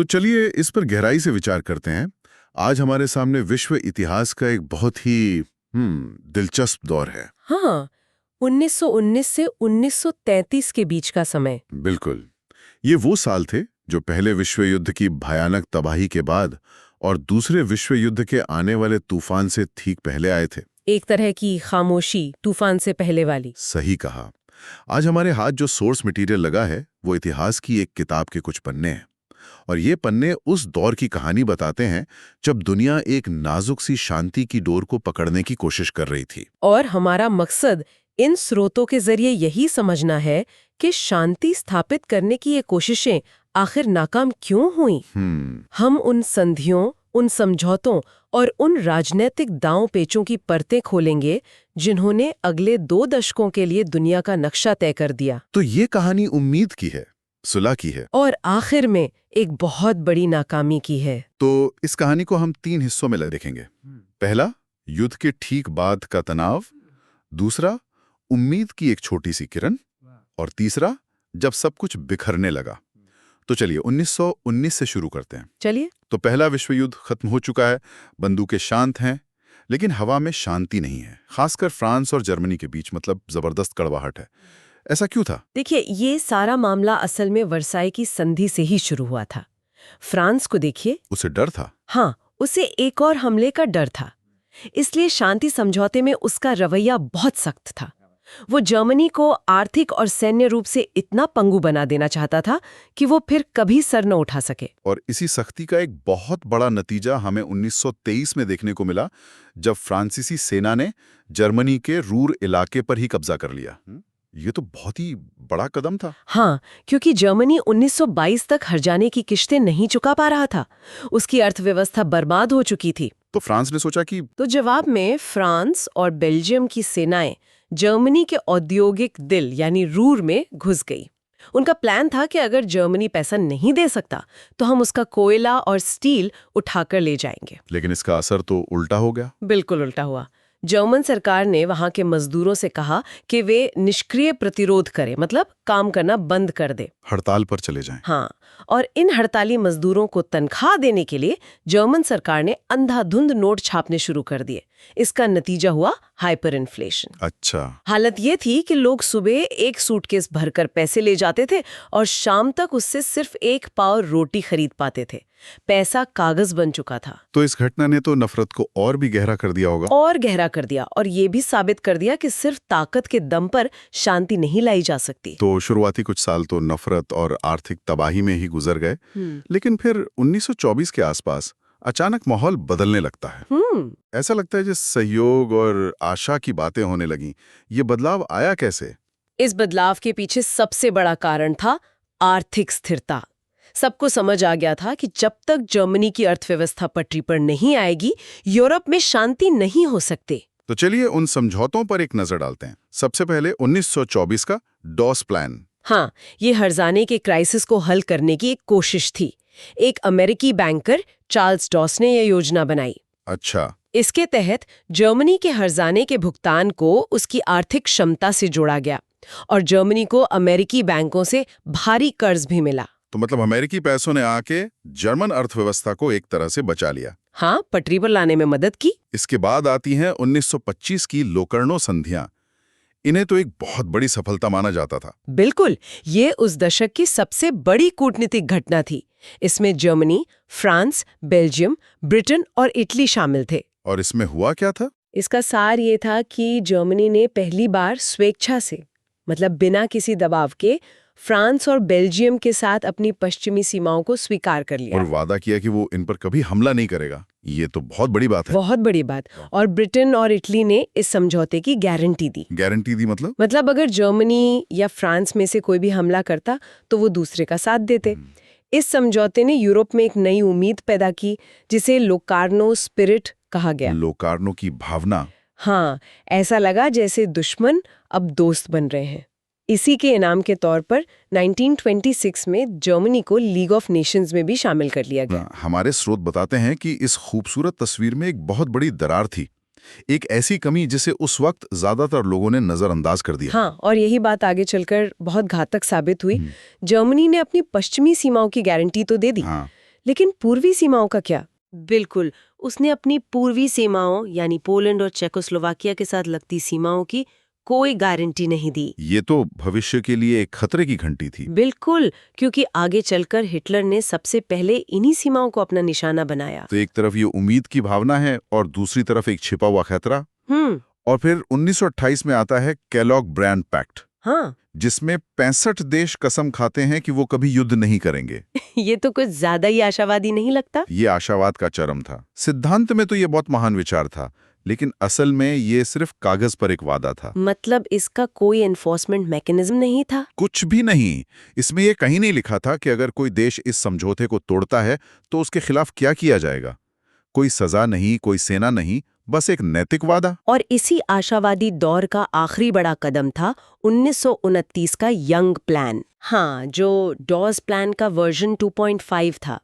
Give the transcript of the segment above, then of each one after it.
तो चलिए इस पर गहराई से विचार करते हैं। आज हमारे सामने विश्व इतिहास का एक बहुत ही दिलचस्प दौर है। हाँ, 1919 से 1933 के बीच का समय। बिल्कुल। ये वो साल थे जो पहले विश्व युद्ध की भयानक तबाही के बाद और दूसरे विश्व युद्ध के आने वाले तूफान से ठीक पहले आए थे। एक तरह की खामोशी, तूफान से पहले वाली। सही कहा। आज हमारे हाथ जो सोर्स मटेरियल लगा है वो इतिहास की एक किताब के कुछ पन्ने हैं, और ये पन्ने उस दौर की कहानी बताते हैं जब दुनिया एक नाजुक सी शांति की डोर को पकड़ने की कोशिश कर रही थी। और हमारा मकसद इन स्रोतों के जरिए यही समझना है कि शांति स्थापित करने की ये कोशिशें आखिर नाकाम क्यों हुई। हम उन संधियों, उन समझौतों और उन राजनीतिक दांव पेचों की परतें खोलेंगे जिन्होंने अगले 2 दशकों के लिए दुनिया का नक्शा तय कर दिया। तो ये कहानी उम्मीद की है, सुलह की है, और आखिर में एक बहुत बड़ी नाकामी की है। तो इस कहानी को हम 3 हिस्सों में देखेंगे। पहला, युद्ध के ठीक बाद का तनाव। दूसरा, उम्मीद की एक छोटी सी किरण। और तीसरा, जब सब कुछ बिखरने लगा। तो चलिए 1919 से शुरू करते हैं। चलिए। तो पहला विश्व युद्ध खत्म हो चुका है, बंदूकें शांत हैं, लेकिन हवा में शांति नहीं है। खासकर फ्रांस और जर्मनी के बीच मतलब जबरदस्त कड़वाहट है। ऐसा क्यों था? देखिए, ये सारा मामला असल में वर्साई की संधि से ही शुरू हुआ था। फ्रांस को देखिए। उसे डर था। हाँ, उसे एक और हमले का डर था। इसलिए शांति समझौते में उसका रवैया बहुत सख्त था। वो जर्मनी को आर्थिक और सैन्य रूप से इतना पंगु बना देना चाहता था कि वो फिर कभी सर न उठा सके। और इसी सख्ती का एक बहुत बड़ा नतीजा हमें 1923 में देखने को मिला, जब फ्रांसीसी सेना ने जर्मनी के रूर इलाके पर ही कब्जा कर लिया। ये तो बहुत ही बड़ा कदम था। हाँ, क्योंकि जर्मनी 1922 तक हर जाने की किश्तें नहीं चुका पा रहा था। उसकी अर्थव्यवस्था बर्बाद हो चुकी थी। तो फ्रांस ने सोचा कि तो जवाब में फ्रांस और बेल्जियम की सेनाएं जर्मनी के औद्योगिक दिल यानी रूर में घुस गई। उनका प्लान था कि अगर जर्मनी पैसा नहीं दे सकता तो हम उसका कोयला और स्टील उठाकर ले जाएंगे। लेकिन इसका असर तो उल्टा हो गया। बिल्कुल उल्टा हुआ। जर्मन सरकार ने वहां के मजदूरों से कहा कि वे निष्क्रिय प्रतिरोध करें, मतलब काम करना बंद कर दे, हड़ताल पर चले जाएं। हाँ, और इन हड़ताली मजदूरों को तनख्वाह देने के लिए जर्मन सरकार ने अंधाधुंध नोट छापने शुरू कर दिए। इसका नतीजा हुआ हाइपर इन्फ्लेशन। अच्छा। हालत ये थी कि लोग सुबह एक सूटकेस भरकर पैसे ले जाते थे और शाम तक उससे सिर्फ 1 पाव रोटी खरीद पाते थे। पैसा कागज बन चुका था। तो इस घटना ने तो नफरत को और भी गहरा कर दिया होगा। और गहरा कर दिया, और ये भी साबित कर दिया कि सिर्फ ताकत के दम पर शांति नहीं लाई जा सकती। तो शुरुआती कुछ साल तो नफरत और आर्थिक तबाही में ही गुजर गए, लेकिन फिर 1924 के आसपास अचानक माहौल बदलने लगता है। ऐसा लगता है जैसे सहयोग और आशा की बातें होने लगी। ये बदलाव आया कैसे? इस बदलाव के पीछे सबसे बड़ा कारण था आर्थिक स्थिरता। सबको समझ आ गया था कि जब तक जर्मनी की अर्थव्यवस्था पटरी पर नहीं आएगी, यूरोप में शांति नहीं हो सकती। तो चलिए उन समझौतों पर एक नजर डालते हैं। सबसे पहले 1924 का डॉस प्लान। हाँ, ये हर्जाने के क्राइसिस को हल करने की एक कोशिश थी। एक अमेरिकी बैंकर चार्ल्स डॉस ने यह योजना बनाई। अच्छा। इसके तहत जर्मनी के हर्जाने के भुगतान को उसकी आर्थिक क्षमता से जोड़ा गया और जर्मनी को अमेरिकी बैंकों से भारी कर्ज भी मिला। तो मतलब अमेरिकी पैसों ने आके जर्मन अर्थव्यवस्था को एक तरह से बचा लिया। हाँ, पटरी पर लाने में मदद की। इसके बाद आती हैं 1925 की लोकर्नो संधियां। इन्हें तो एक बहुत बड़ी सफलता माना जाता था। बिल्कुल, ये उस दशक की सबसे बड़ी कूटनीतिक घटना थी। इसमें जर्मनी, फ्रांस, बेल्जियम, ब्रिटेन और इटली शामिल थे। और इसमें हुआ क्या था? इसका सार ये था कि जर्मनी ने पहली बार स्वेच्छा से, मतलब बिना किसी दबाव के, फ्रांस और बेल्जियम के साथ अपनी पश्चिमी सीमाओं को स्वीकार कर लिया और वादा किया कि वो इन पर कभी हमला नहीं करेगा। ये तो बहुत बड़ी बात है। बहुत बड़ी बात। और ब्रिटेन और इटली ने इस समझौते की गारंटी दी। गारंटी दी मतलब? मतलब अगर जर्मनी या फ्रांस में से कोई भी हमला करता तो वो दूसरे का साथ देते। इस समझौते ने यूरोप में एक नई उम्मीद पैदा की, जिसे लोकार्नो स्पिरिट कहा गया। लोकार्नो की भावना। हाँ, ऐसा लगा जैसे दुश्मन अब दोस्त बन रहे हैं। इसी के इनाम के तौर पर 1926 में जर्मनी को लीग ऑफ नेशंस में भी शामिल कर लिया गया। हमारे स्रोत बताते हैं कि इस खूबसूरत तस्वीर में एक बहुत बड़ी दरार थी, एक ऐसी कमी जिसे उस वक्त ज्यादातर लोगों ने नजरअंदाज कर दिया। हाँ, और यही बात आगे चलकर बहुत घातक साबित हुई। जर्मनी ने अपनी पश्चिमी सीमाओं की गारंटी तो दे दी, लेकिन पूर्वी सीमाओं का क्या? बिल्कुल, उसने अपनी पूर्वी सीमाओं यानी पोलैंड और चेकोस्लोवाकिया के साथ लगती सीमाओं की कोई गारंटी नहीं दी। ये तो भविष्य के लिए एक खतरे की घंटी थी। बिल्कुल, क्योंकि आगे चलकर हिटलर ने सबसे पहले इन्हीं सीमाओं को अपना निशाना बनाया। तो एक तरफ ये उम्मीद की भावना है और दूसरी तरफ एक छिपा हुआ खतरा। और फिर 1928 में आता है केलॉग ब्रांड पैक्ट, हाँ जिसमें 65 देश कसम खाते हैं कि वो कभी युद्ध नहीं करेंगे। ये तो कुछ ज्यादा ही आशावादी नहीं लगता? ये आशावाद का चरम था। सिद्धांत में तो ये बहुत महान विचार था, लेकिन असल में ये सिर्फ कागज पर एक वादा था। मतलब इसका कोई एनफोर्समेंट मैकेनिज्म नहीं था? कुछ भी नहीं। इसमें ये कहीं नहीं लिखा था कि अगर कोई देश इस समझौते को तोड़ता है तो उसके खिलाफ क्या किया जाएगा। कोई सजा नहीं, कोई सेना नहीं, बस एक नैतिक वादा। और इसी आशावादी दौर का आखिरी बड़ा कदम था 1929 का यंग प्लान। हाँ, जो डॉज प्लान का वर्जन 2.5 था।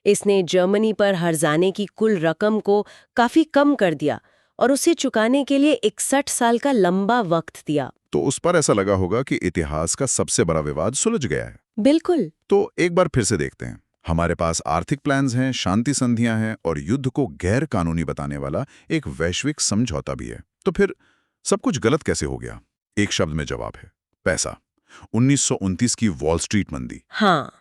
इसने जर्मनी पर हर्जाने की कुल रकम को काफी कम कर दिया और उसे चुकाने के लिए 61 साल का लंबा वक्त दिया। तो उस पर ऐसा लगा होगा कि इतिहास का सबसे बड़ा विवाद सुलझ गया है। बिल्कुल। तो एक बार फिर से देखते हैं। हमारे पास आर्थिक प्लान्स हैं, शांति संधियां हैं और युद्ध को गैर कानूनी बताने वाला एक वैश्विक समझौता भी है। तो फिर सब कुछ गलत कैसे हो गया? एक शब्द में जवाब है, पैसा। 1929 की वॉल स्ट्रीट मंदी। हाँ,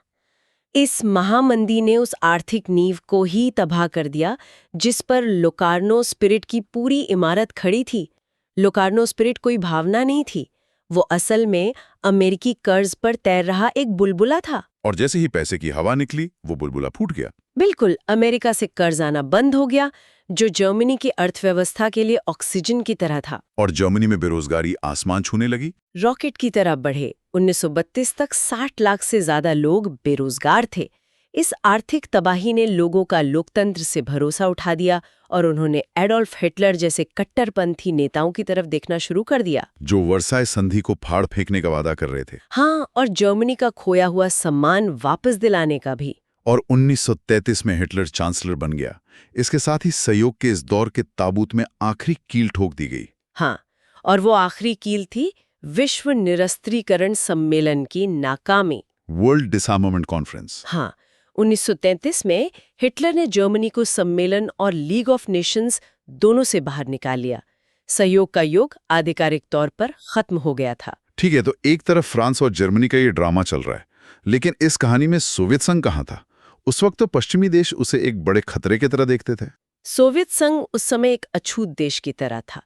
इस महामंदी ने उस आर्थिक नींव को ही तबाह कर दिया जिस पर लोकार्नो स्पिरिट की पूरी इमारत खड़ी थी। लोकार्नो स्पिरिट कोई भावना नहीं थी, वो असल में अमेरिकी कर्ज पर तैर रहा एक बुलबुला था। और जैसे ही पैसे की हवा निकली, वो बुलबुला फूट गया। बिल्कुल, अमेरिका से कर्ज आना बंद हो गया, जो जर्मनी की अर्थव्यवस्था के लिए ऑक्सीजन की तरह था। और जर्मनी में बेरोजगारी आसमान छूने लगी। रॉकेट की तरह बढ़े। 1932 तक 60 लाख से ज्यादा लोग बेरोजगार थे। इस आर्थिक तबाही ने लोगों का लोकतंत्र से भरोसा उठा दिया और उन्होंने एडोल्फ हिटलर जैसे कट्टरपंथी नेताओं की तरफ देखना शुरू कर दिया, जो वर्साय संधि को फाड़ फेंकने का वादा कर रहे थे। हाँ, और जर्मनी का खोया हुआ सम्मान वापस दिलाने का भी। और 1933 में हिटलर चांसलर बन गया। इसके साथ ही सहयोग के इस दौर के ताबूत में आखिरी कील ठोक दी गई। हाँ, और वो आखिरी कील थी विश्व निरस्त्रीकरण सम्मेलन की नाकामी। World डिसआर्मामेंट conference. हाँ, 1933 में हिटलर ने जर्मनी को सम्मेलन और लीग ऑफ नेशंस दोनों से बाहर निकाल लिया। सहयोग का युग आधिकारिक तौर पर खत्म हो गया था। ठीक है, तो एक तरफ फ्रांस और जर्मनी का ये ड्रामा चल रहा है, लेकिन इस कहानी में सोवियत संघ कहाँ था? उस वक्त तो पश्चिमी देश उसे एक बड़े खतरे की तरह देखते थे। सोवियत संघ उस समय एक अछूत देश की तरह था।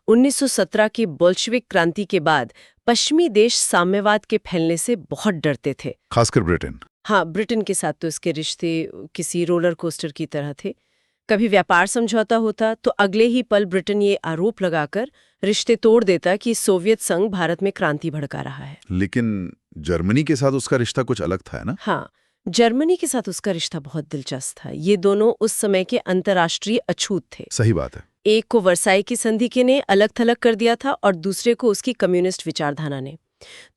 1917 की बोल्शेविक क्रांति के बाद पश्चिमी देश साम्यवाद के फैलने से बहुत डरते थे, खासकर ब्रिटेन। हाँ, ब्रिटेन के साथ तो इसके रिश्ते किसी रोलर कोस्टर की तरह थे। कभी व्यापार समझौता होता तो अगले ही पल ब्रिटेन ये आरोप लगाकर रिश्ते तोड़ देता कि सोवियत संघ भारत में क्रांति भड़का रहा है। लेकिन जर्मनी के साथ उसका रिश्ता कुछ अलग था, है ना? हाँ, जर्मनी के साथ उसका रिश्ता बहुत दिलचस्प था। ये दोनों उस समय के अंतर्राष्ट्रीय अछूत थे। सही बात है। एक को वर्साई की संधि के ने अलग थलग कर दिया था और दूसरे को उसकी कम्युनिस्ट विचारधारा ने।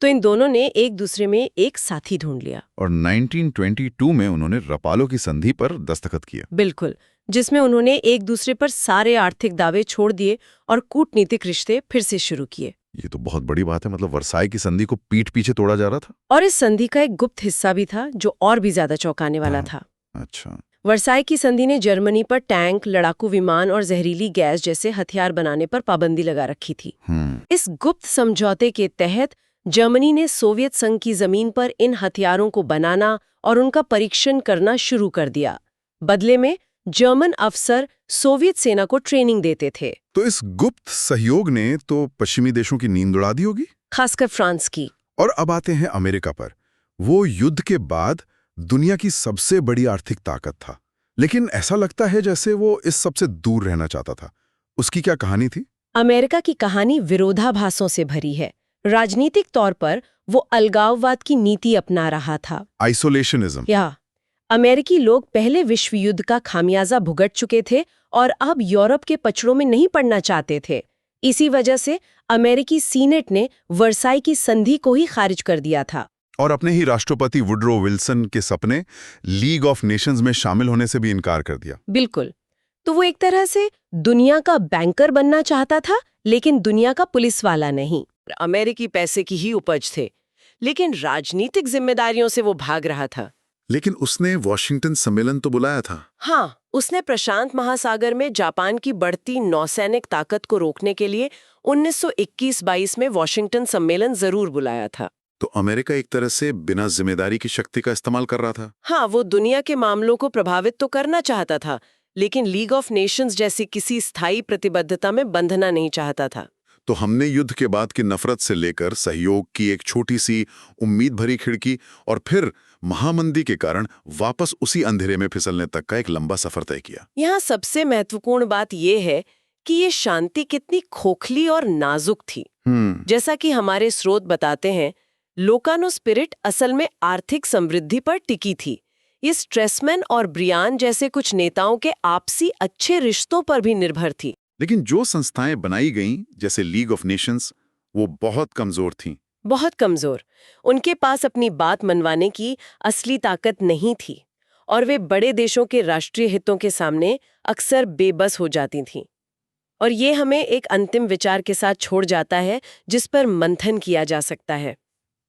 तो इन दोनों ने एक दूसरे में एक साथी ढूंढ लिया और 1922 में उन्होंने रपालो की संधि पर दस्तखत किया। बिल्कुल, जिसमें उन्होंने एक दूसरे पर सारे आर्थिक दावे छोड़ दिए और कूटनीतिक रिश्ते फिर से शुरू किए। ये तो बहुत बड़ी बात है। मतलब वर्साई की संधि को पीठ पीछे तोड़ा जा रहा था। और इस संधि का एक गुप्त हिस्सा भी था जो और भी ज्यादा चौंकाने वाला था। अच्छा। वर्साई की संधि ने जर्मनी पर टैंक, लड़ाकू विमान और जहरीली गैस जैसे हथियार बनाने पर पाबंदी लगा रखी थी। इस गुप्त समझौते के तहत जर्मनी ने सोवियत संघ की जमीन पर इन हथियारों को बनाना और उनका परीक्षण करना शुरू कर दिया। बदले में जर्मन अफसर सोवियत सेना को ट्रेनिंग देते थे। तो इस गुप्त सहयोग ने तो पश्चिमी देशों की नींद उड़ा दी होगी, खासकर फ्रांस की। और अब आते हैं अमेरिका पर। वो युद्ध के बाद दुनिया की सबसे बड़ी आर्थिक ताकत था, लेकिन ऐसा लगता है जैसे वो इस सबसे दूर रहना चाहता था। उसकी क्या कहानी थी? अमेरिका की कहानी विरोधाभासों से भरी है। राजनीतिक तौर पर वो अलगाववाद की नीति अपना रहा था, आइसोलेशनिज्म। या अमेरिकी लोग पहले विश्व युद्ध का खामियाजा भुगत चुके थे और अब यूरोप के पचड़ों में नहीं पड़ना चाहते थे। इसी वजह से अमेरिकी सीनेट ने वर्साई की संधि को ही खारिज कर दिया था। और अपने ही राष्ट्रपति वुडरो विल्सन के सपने लीग ऑफ नेशंस में शामिल होने से भी इनकार कर दिया। बिल्कुल। तो वो एक तरह से दुनिया का बैंकर बनना चाहता था, लेकिन दुनिया का पुलिस वाला नहीं। अमेरिकी पैसे की ही उपज थे, लेकिन राजनीतिक जिम्मेदारियों से वो भाग रहा था। लेकिन उसने वॉशिंगटन सम्मेलन तो बुलाया था। हाँ, उसने प्रशांत महासागर में जापान की बढ़ती नौसैनिक ताकत को रोकने के लिए 1921-22 में वॉशिंगटन सम्मेलन जरूर बुलाया था। तो अमेरिका एक तरह से बिना जिम्मेदारी की शक्ति का इस्तेमाल कर रहा था। हाँ, वो दुनिया के मामलों को प्रभावित तो करना चाहता था, लेकिन लीग ऑफ नेशंस जैसी किसी स्थायी प्रतिबद्धता में बंधना नहीं चाहता था। तो हमने युद्ध के बाद की नफरत से लेकर सहयोग की एक छोटी सी उम्मीद भरी खिड़की और फिर महामंदी के कारण वापस उसी अंधेरे में फिसलने तक का एक लंबा सफर तय किया। यहाँ सबसे महत्वपूर्ण बात यह है कि ये शांति कितनी खोखली और नाजुक थी। जैसा कि हमारे स्रोत बताते हैं, लोकानो स्पिरिट असल में आर्थिक समृद्धि पर टिकी थी। ये स्ट्रेसमैन और ब्रियान जैसे कुछ नेताओं के आपसी अच्छे रिश्तों पर भी निर्भर थी। लेकिन जो संस्थाएं बनाई गईं, जैसे लीग ऑफ नेशंस, वो बहुत कमजोर थीं। बहुत कमजोर। उनके पास अपनी बात मनवाने की असली ताकत नहीं थी और वे बड़े देशों के राष्ट्रीय हितों के सामने अक्सर बेबस हो जाती थीं। और ये हमें एक अंतिम विचार के साथ छोड़ जाता है जिस पर मंथन किया जा सकता है।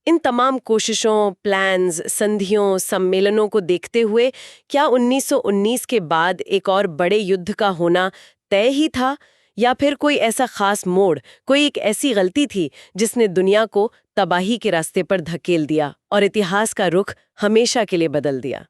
इन तमाम कोशिशों, प्लान्स, संधियों, सम्मेलनों को देखते हुए क्या 1919 के बाद एक और बड़े युद्ध का होना तय ही था, या फिर कोई ऐसा खास मोड़, कोई एक ऐसी गलती थी जिसने दुनिया को तबाही के रास्ते पर धकेल दिया और इतिहास का रुख हमेशा के लिए बदल दिया?